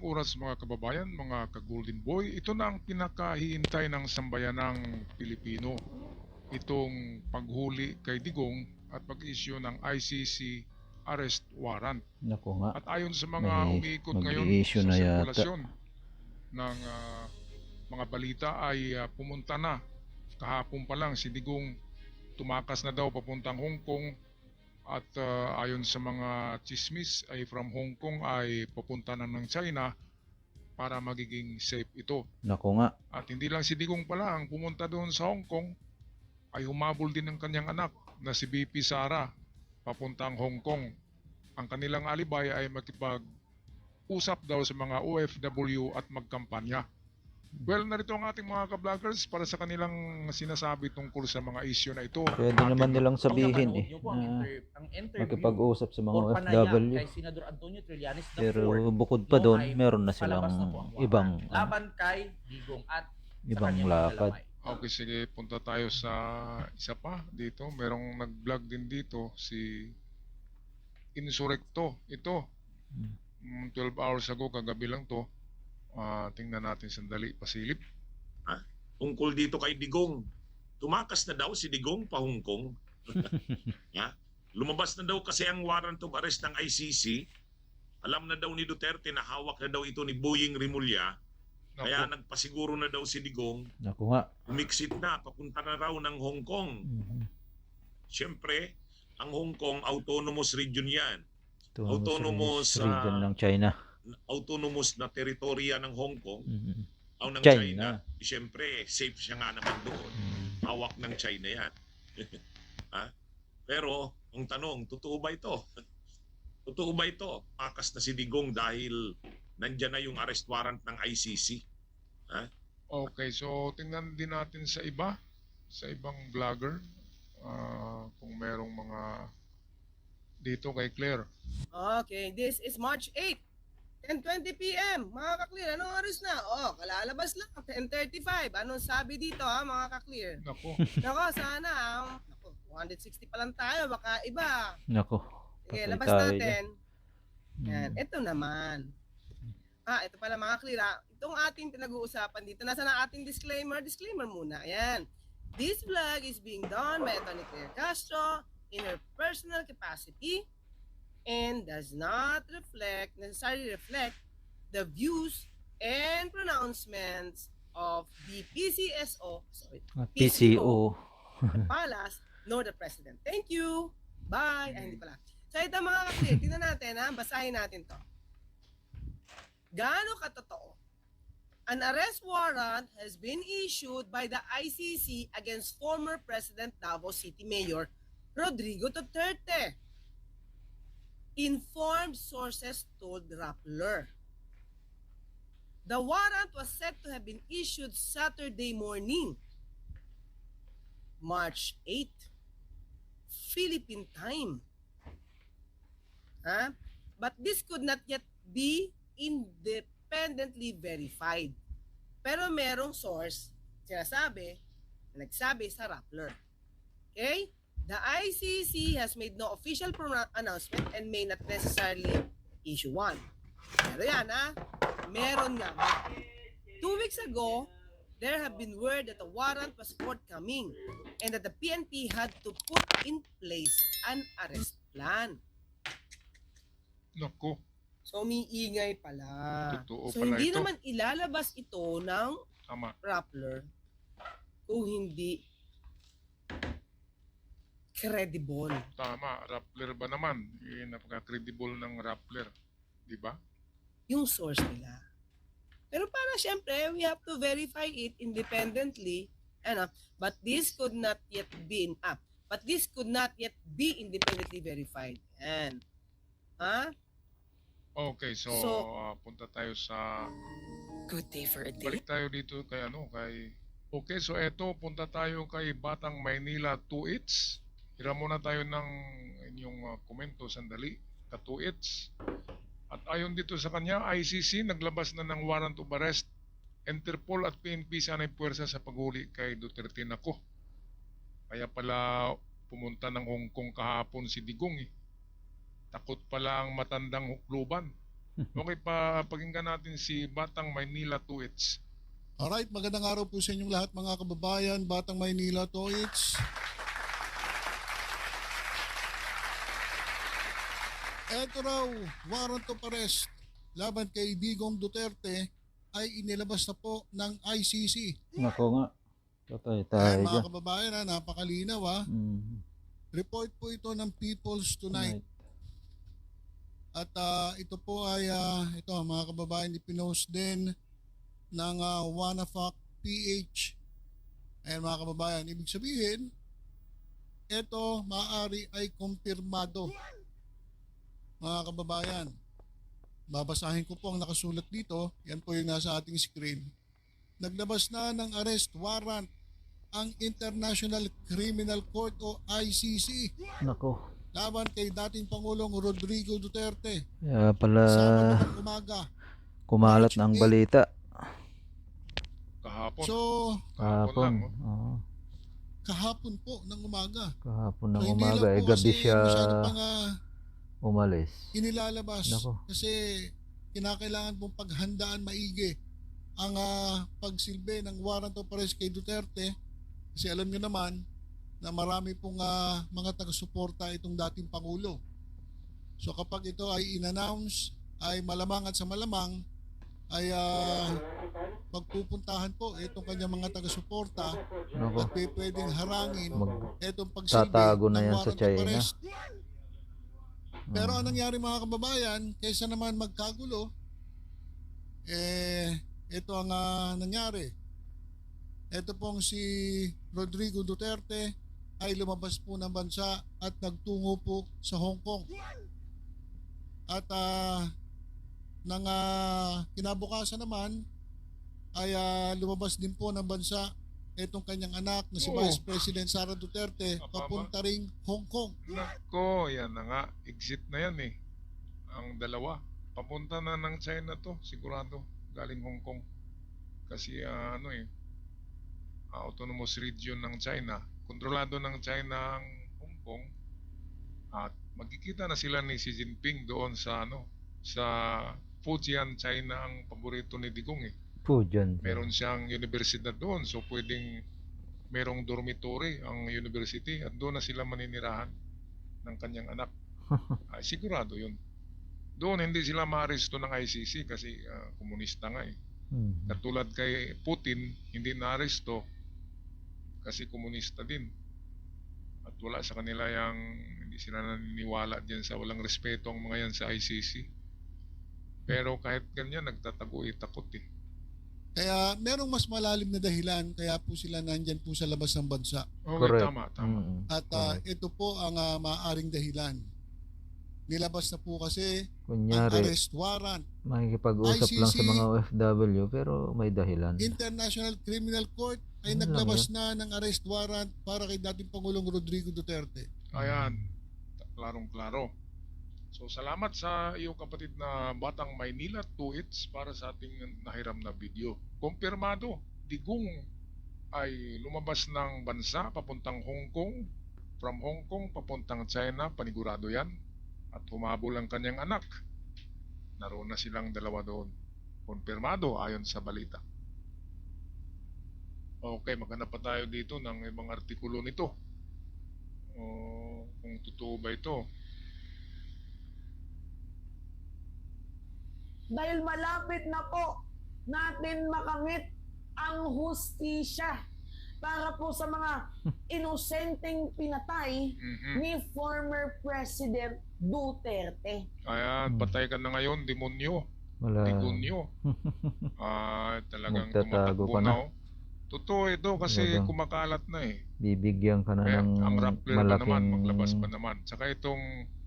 Oras mga kababayan, mga ka-Golden Boy, ito na ang pinakahihintay ng sambayanang Pilipino. Itong paghuli kay Digong at pag-issue ng ICC arrest warrant. Naku nga, At ayon sa mga may umiikot ngayon mag-i-issue sa na yata. sirkulasyon ng mga balita ay pumunta na kahapon pa lang si Digong, tumakas na daw papuntang Hong Kong at ayon sa mga chismis ay from Hong Kong ay papunta na ng China para magiging safe ito. Naku nga, At hindi lang si Digong pala ang pumunta doon sa Hong Kong, ay humabol din ng kanyang anak na si BP Sara papuntang Hong Kong. Ang kanilang alibay ay makipag-usap daw sa mga OFW at magkampanya. Well, narito ang ating mga ka-vloggers para sa kanilang sinasabi tungkol sa mga issue na ito. pwede naman nilang sabihin Napanood niyo po ang, na ang interview makipag-usap sa mga or panayam OFW. kay Senador Antonio Trillanes III. Pero bukod pa doon, ay meron na palabas silang na po ang warrant. ibang laban kay Digong at sa ibang kanyang lakad. paglalakay. Okay, sige, punta tayo sa isa pa dito. Merong nag-vlog din dito, si Insurrecto. Ito, 12 hours ago, kagabi lang to. Tingnan natin sandali, pasilip. Tungkol dito kay Digong. Tumakas na daw si Digong pa Hong Kong. Ya? Lumabas na daw kasi ang warrant of arrest ng ICC. Alam na daw ni Duterte na hawak na daw ito ni Boying Rimulya. Kaya Naku, nagpasiguro na daw si Digong. Naku nga. Umiksit na, papunta na raw ng Hong Kong. Mhm. Siyempre, ang Hong Kong, autonomous region yan. Ito ang Autonomous, region ng China. Autonomous na teritorya ng Hong Kong. Mhm. O ng China. China. Siyempre, safe siya nga naman doon. Mhm. Hawak ng China yan. Ha? Pero, ang tanong, totoo ba ito? Totoo ba ito? Pakas na si Digong dahil nandyan na yung arrest warrant ng ICC. okay, so tingnan din natin sa iba, sa ibang vlogger. Kung merong mga dito kay Claire. Okay, this is March 8, 10:20 p.m. Mga ka-clear, anong oras na? Kalalabas lang, 10:35. Anong sabi dito mga ka-clear? Nako, Nako, sana, nako, 160 pa lang tayo, baka iba. Naku. Sige, patay labas tayo natin. dyan. Yan, ito naman. Ito pala mga clear Itong ating pinag-uusapan dito, nasa na ating disclaimer? Disclaimer muna, ayan. This vlog is being done by Tony Claire Castro in her personal capacity and does not necessarily reflect the views and pronouncements of the PCO. the Palace, nor the President. Thank you. Bye. Ay, hindi pala. So ito mga kapatid, tingnan natin basahin natin to. Gaano katotoo? An arrest warrant has been issued by the ICC against former President Davao City Mayor Rodrigo Duterte. Informed sources told Rappler. The warrant was said to have been issued Saturday morning, March 8, Philippine time. But this could not yet be independently verified. Pero merong source, nagsabi sa Rappler. Okay? The ICC has made no official announcement and may not necessarily issue one. Pero yan meron nga. 2 weeks ago, there have been word that a warrant was forthcoming and that the PNP had to put in place an arrest plan. nako, So, umiingay pala. Totoo So, pala hindi ito. naman ilalabas ito ng Tama. Rappler kung hindi credible. Tama, Rappler ba naman? Napaka-credible ng Rappler, di ba? Yung source nila. Pero para syempre, we have to verify it independently. But this could not yet be independently verified. And, Okay, so, punta tayo sa Good day for a day. balik tayo dito kay okay, so eto, punta tayo kay Batang Maynila 2-its. Hira muna tayo ng inyong komento sandali, ka 2-its. At ayon dito sa kanya, ICC naglabas na ng warrant of arrest. Interpol at PNP sana'y puwersa sa paghuli kay Duterte. Nako, kaya pala pumunta ng Hong Kong kahapon si Digong. Takot pala ang matandang hukluban. Okay, pakinggan natin si Batang Maynila Tuits. Alright, magandang araw po sa inyong lahat mga kababayan, Batang Maynila Toits. Eto raw, warrant of arrest laban kay Digong Duterte ay inilabas na po ng ICC. Nako nga. Patay tayo Ayan mga dyan. kababayan, napakalinaw Report po ito ng People's Tonight. At ito po ay, ito mga kababayan, ipinost din ng Wanafak PH. Ayan mga kababayan, ibig sabihin, ito maaari ay kumpirmado. Mga kababayan, babasahin ko po ang nakasulat dito. Yan po yung nasa ating screen. Naglabas na ng arrest warrant ang International Criminal Court o ICC Nako. laban kay dating Pangulong Rodrigo Duterte. Kaya pala Sabado ng umaga. kumalat na ang balita. Kahapon. So, Kahapon. lang, oh. Oo. kahapon po ng umaga. Kahapon So, ng hindi umaga. lang Eh, po gabi kasi siya masyado pang umalis. inilalabas. Nako. Kasi kinakailangan pong paghandaan maigi ang pagsilbi ng warrant of arrest kay Duterte. Kasi alam nyo naman na marami pong mga taga-suporta itong dating Pangulo. So kapag ito ay in-announce, ay malamang at sa malamang ay magpupuntahan po itong kanyang mga taga-suporta Nako. at pwedeng harangin Mag- itong pagsilbi Tatago na ng yan sa warrant of China. arrest. Pero anong nangyari mga kababayan, kaysa naman magkagulo, ito ang nangyari. Ito pong si Rodrigo Duterte ay lumabas po ng bansa at nagtungo po sa Hong Kong. At nang kinabukasan naman ay lumabas din po ng bansa itong kanyang anak na si Oo. Vice President Sara Duterte papunta ring Hong Kong. Nako, yan na nga. Exit na yan eh. Ang dalawa. Papunta na ng China to, sigurado. Galing Hong Kong. Kasi autonomous region ng China. Kontrolado ng China ang Hong Kong. At magkikita na sila ni Xi Jinping doon sa sa Fujian, China ang paborito ni Digong eh. Po dyan. Meron siyang universidad doon, so pwedeng merong dormitory ang university at doon na sila maninirahan ng kanyang anak. Sigurado yun. Doon hindi sila maaresto ng ICC kasi komunista nga eh. Katulad kay Putin, hindi naaresto kasi komunista din. At wala sa kanila hindi sila naniniwala dyan sa walang respeto ang mga yan sa ICC. Pero kahit ganyan, nagtatago takot eh. Kaya merong mas malalim na dahilan kaya po sila nandyan po sa labas ng bansa. Okay, Correct. tama. At Correct. ito po ang maaaring dahilan. Nilabas na po kasi ang Kunyari, arrest warrant. makikipag-usap lang sa ICC, mga OFW pero may dahilan. International Criminal Court ay Ano lang naglabas na ng arrest warrant para kay dating Pangulong Rodrigo Duterte. Ayan, klarong-klaro. So salamat sa iyong kapatid na Batang Maynila Tuits para sa ating nahiram na video. Kumpirmado, Digong ay lumabas ng bansa papuntang Hong Kong. From Hong Kong papuntang China, panigurado yan. At humabol ang kanyang anak. Naroon na silang dalawa doon. Kumpirmado ayon sa balita. Okay, maghanap pa tayo dito ng ibang artikulo nito. Kung totoo ba ito. Dahil malapit na po natin makamit ang hustisya para po sa mga inosenteng pinatay Mhm. ni former President Duterte. Ayan, patay ka na ngayon, demonyo. Wala. Demonyo. Talagang Magtatago tumatakbo ka na. na. Oh. Totoo ito kasi Talagang kumakalat na eh. Bibigyan ka na Kaya ng ang Rappler pa naman, malaking maglabas pa naman. Saka itong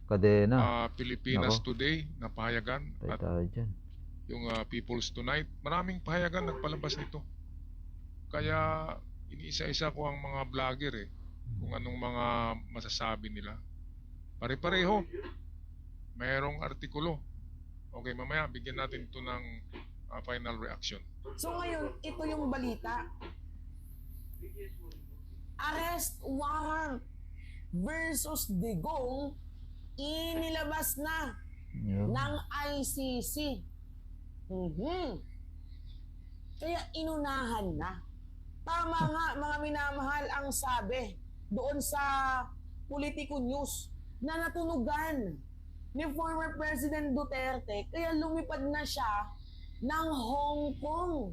kadena. Pilipinas Nako. Today na pahayagan Patay at tayo dyan. yung People's Tonight, maraming pahayagan nagpalabas nito. Kaya iniisa-isa ko ang mga vlogger eh, kung anong mga masasabi nila. Pare-pareho. Mayroong artikulo. Okay, mamaya bigyan natin ito ng final reaction. So ngayon, ito yung balita. Arrest warrant versus Digong inilabas na Yun. ng ICC. Kaya inunahan na. Tama nga, mga minamahal, ang sabi doon sa Politico News na natunugan ni former President Duterte, kaya lumipad na siya ng Hong Kong.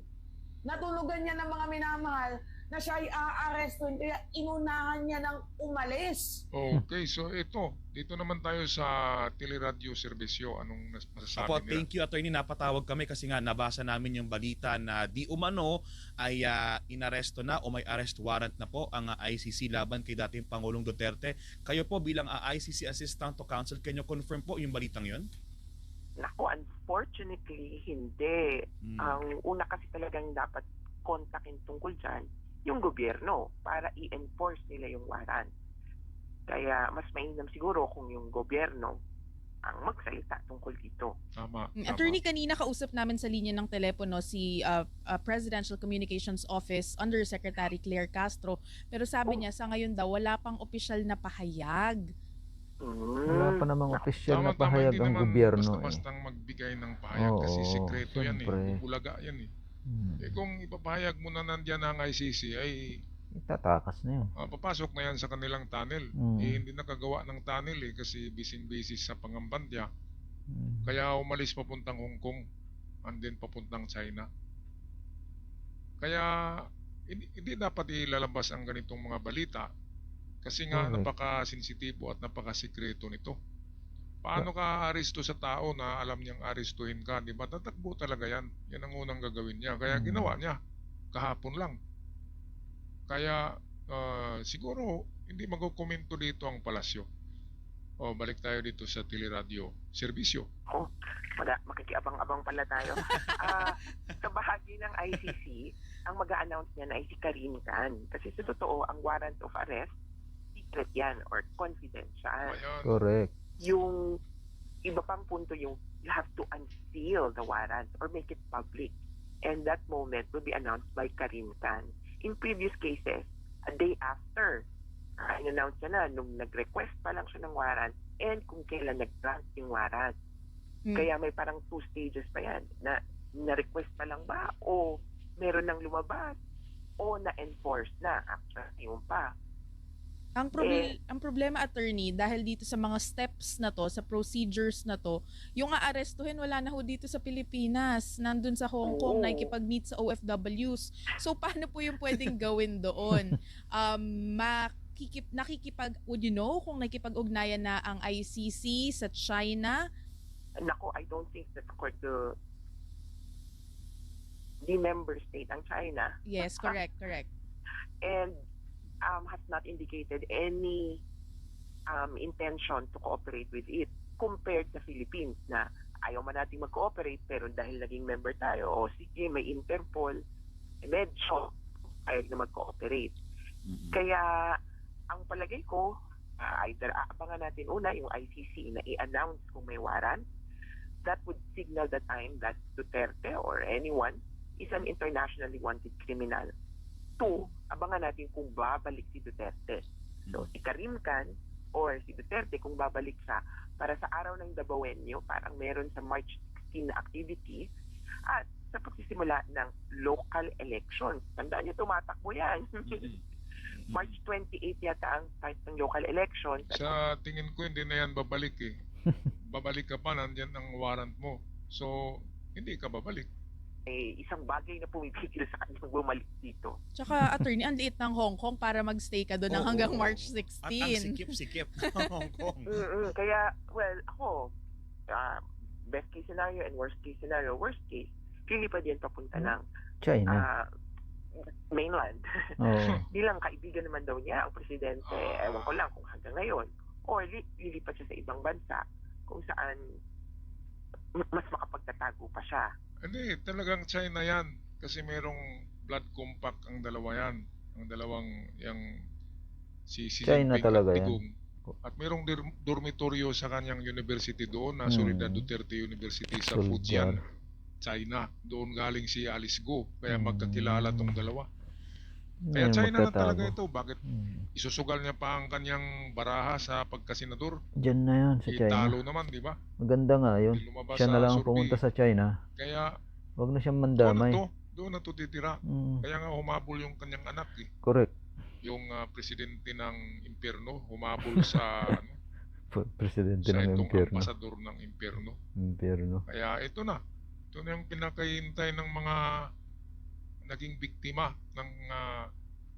Natunugan niya ng mga minamahal na siya ay aarestuin, kaya inunahan niya ng umalis. Okay, so dito naman tayo sa Teleradyo Serbisyo. Anong masasabi Apo, nila? thank you, attorney. Napatawag kami kasi nga nabasa namin yung balita na di umano ay inaresto na o may arrest warrant na po ang ICC laban kay dating Pangulong Duterte. Kayo po bilang ICC Assistant to Counsel, can you confirm po yung balitang yun? Naku, unfortunately, hindi. Ang una kasi talagang dapat kontakin tungkol dyan, yung gobyerno para i-enforce nila yung warrant. Kaya mas mainam siguro kung yung gobyerno ang magsalita tungkol dito. Tama. Attorney, kanina kausap namin sa linya ng telepono si Presidential Communications Office Undersecretary Claire Castro, pero sabi niya sa ngayon daw wala pang opisyal na pahayag. Wala pa namang opisyal na Tama-tama, pahayag hindi ang naman gobyerno. basta-bastang magbigay ng pahayag kasi Oo, sikreto yan siyempre. Bulaga yan kung ipapahayag mo na nandiyan ang ICC ay Tatakas na yun. papasok na yan sa kanilang tunnel. Hindi nakagawa ng tunnel kasi busy sa Pangambandya. Kaya umalis papuntang Hong Kong and then papuntang China. Kaya hindi dapat ilalabas ang ganitong mga balita kasi nga Correct. napaka-sensitibo at napaka-sikreto nito. Paano ka aresto sa tao na alam niyang arestuhin ka, di ba? Tatakbo talaga yan. Yan ang unang gagawin niya. Kaya ginawa niya. Kahapon lang. Kaya siguro hindi magkukomento dito ang palasyo. Balik tayo dito sa Teleradyo Serbisyo. Makikiabang-abang pala tayo. Sa bahagi ng ICC, ang mag-a-announce niyan ay si Karim Khan. Kasi sa totoo, ang warrant of arrest, secret yan or confidential. Ayan. Correct. Yung iba pang punto yung you have to unseal the warrant or make it public. And that moment will be announced by Karim Khan. In previous cases, a day after, in-announce niya na nung nag-request pa lang siya ng warrant and kung kailan nag-grant yung warrant. Kaya may parang 2 stages pa yan na na-request pa lang ba o meron nang lumabas o na-enforce na after yung pa. Ang problema, attorney, dahil dito sa mga steps na to, sa procedures na to, yung aarestuhin wala na ho dito sa Pilipinas. Nandun sa Hong Kong, nakikipag-meet sa OFWs. So, paano po yung pwedeng gawin doon? Would you know kung nakikipag-ugnayan na ang ICC sa China? Nako, I don't think that the member state ang China. Yes, correct. And has not indicated any intention to cooperate with it compared sa Philippines na ayaw man natin mag-cooperate pero dahil naging member tayo o sige may Interpol, medyo ayaw na mag-cooperate. Kaya ang palagay ko, either aabangan natin una yung ICC na i-announce kung may warrant. That would signal the time that Duterte or anyone is an internationally wanted criminal. 2, abangan natin kung babalik si Duterte. So, si Karim Khan or si Duterte kung babalik siya para sa araw ng Dabawenyo, parang meron sa March 16 na activity at sa pagsisimula ng local elections. Tandaan niyo, tumatakbo yan. March 28 yata ang start ng local elections. Sa tingin ko hindi na yan babalik Babalik ka pa, nandyan ang warrant mo. So, hindi ka babalik. Isang bagay na pumipigil sa kanyang bumalik dito. Tsaka, attorney, ang liit ng Hong Kong para magstay ka doon hanggang March 16. At ang sikip-sikip ng Hong Kong. Kaya, well, ako, best case scenario and worst case scenario. Worst case, lilipad yan papunta ng China. mainland. Bilang kaibigan naman daw niya ang presidente, ewan ko lang kung hanggang ngayon. Or lilipat siya sa ibang bansa kung saan mas makapagtatago pa siya. Hindi, talagang China yan. Kasi merong blood compact ang dalawa yan. Ang dalawang si China Jinping talaga at yan. Digong. At merong dormitoryo sa kanyang university doon na Soledad Duterte University sa Fujian, China. Doon galing si Alice Go. Kaya magkakilala tong dalawa. Kaya Ngayon China na talaga magtatago. ito. Bakit isusugal niya pa ang kanyang baraha sa pagkasenador? Diyan na yun sa China. Italo naman, di ba? Maganda nga yun. Di lumabas Siya na sa lang ang survey. pumunta sa China. Kaya Huwag na siyang doon na mandamay. to. Doon na to titira. Mm, Kaya nga humabol yung kanyang anak eh. correct. Yung presidente ng impyerno, humabol sa Presidente sa ng itong impyerno. ambasador ng impyerno. Impyerno. Kaya ito na. Ito na yung pinakahintay ng mga naging biktima ng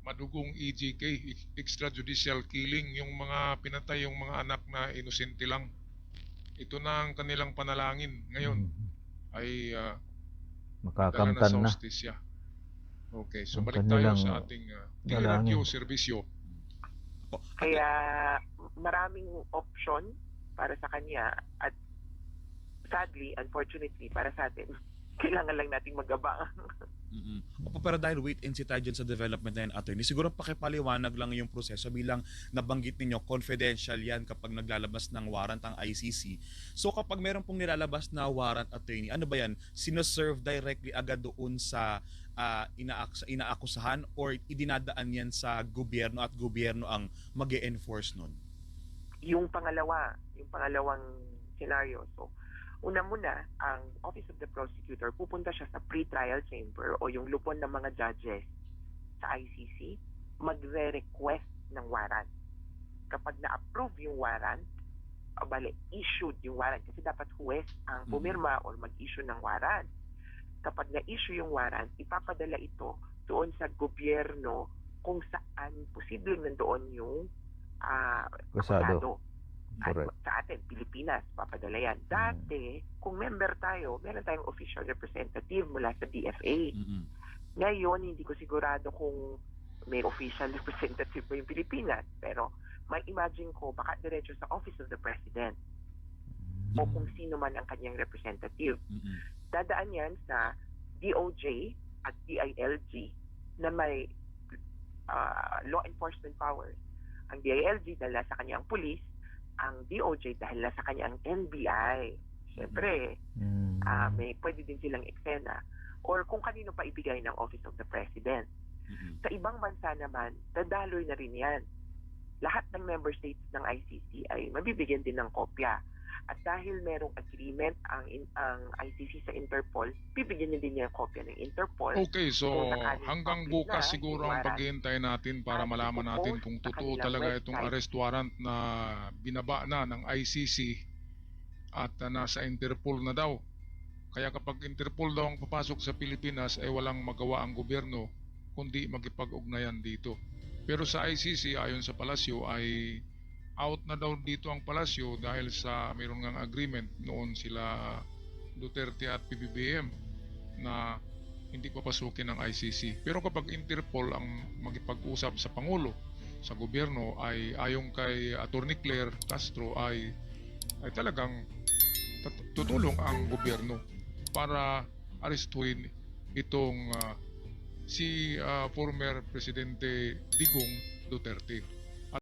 madugong EJK, extrajudicial killing, yung mga pinatay yung mga anak na inosente lang. Ito na ang kanilang panalangin ngayon ay dala na Makakamtan sa na. hostisya. Okay, so Ang balik tayo kanilang sa ating dalangin. TRQ serbisyo. Kaya maraming option para sa kanya at sadly, unfortunately, para sa atin, kailangan lang nating mag-abang. Opo, pero dahil wait and see tayo dyan sa development na yan, attorney, siguro pakipaliwanag lang yung proseso bilang nabanggit ninyo, confidential yan kapag naglalabas ng warrant ang ICC. So kapag meron pong nilalabas na warrant, attorney, ano ba yan? Sinoserve directly agad doon sa inaakusahan or idinadaan yan sa gobyerno at gobyerno ang mag-e-enforce nun? Yung pangalawang scenario. So, una muna, ang Office of the Prosecutor, pupunta siya sa pre-trial chamber o yung lupon ng mga judges sa ICC, magre-request ng warrant. Kapag na-approve yung warrant, issued yung warrant kasi dapat huwes ang pumirma o mag-issue ng warrant. Kapag na-issue yung warrant, ipapadala ito doon sa gobyerno kung saan posibleng nandoon yung akusado. At Correct. sa atin, Pilipinas, papadala yan. Dati, kung member tayo, meron tayong official representative mula sa DFA. Ngayon, hindi ko sigurado kung may official representative ba yung Pilipinas. Pero, may imagine ko, baka diretso sa Office of the President o kung sino man ang kanyang representative. Dadaan yan sa DOJ at DILG na may law enforcement powers. Ang DILG dahil sa kanyang police, ang DOJ dahil sa kanyang NBI. Siyempre, may pwede din silang eksena or kung kanino pa ibigay ng Office of the President. Sa ibang bansa naman, dadaloy na rin yan. Lahat ng member states ng ICC ay mabibigyan din ng kopya. At dahil merong agreement ang ICC sa Interpol, bibigyan niya din niya kopya ng Interpol. Okay, so Kung sakaling hanggang public bukas na siguro yung ang warrant, paghihintay natin para at malaman natin ipopost kung sa totoo kanilang talaga itong website. arrest warrant na binaba na ng ICC at nasa Interpol na daw. Kaya kapag Interpol daw ang papasok sa Pilipinas ay walang magawa ang gobyerno kundi magipag-ugnayan dito. Pero sa ICC ayon sa palasyo ay out na daw dito ang palasyo dahil sa mayroon ngang agreement noon sila Duterte at PBBM na hindi papasukin ng ICC. Pero kapag Interpol ang magipag-usap sa Pangulo, sa gobyerno ay ayon kay Attorney Claire Castro ay talagang tutulong ang gobyerno para arestuhin itong si former Presidente Digong Duterte.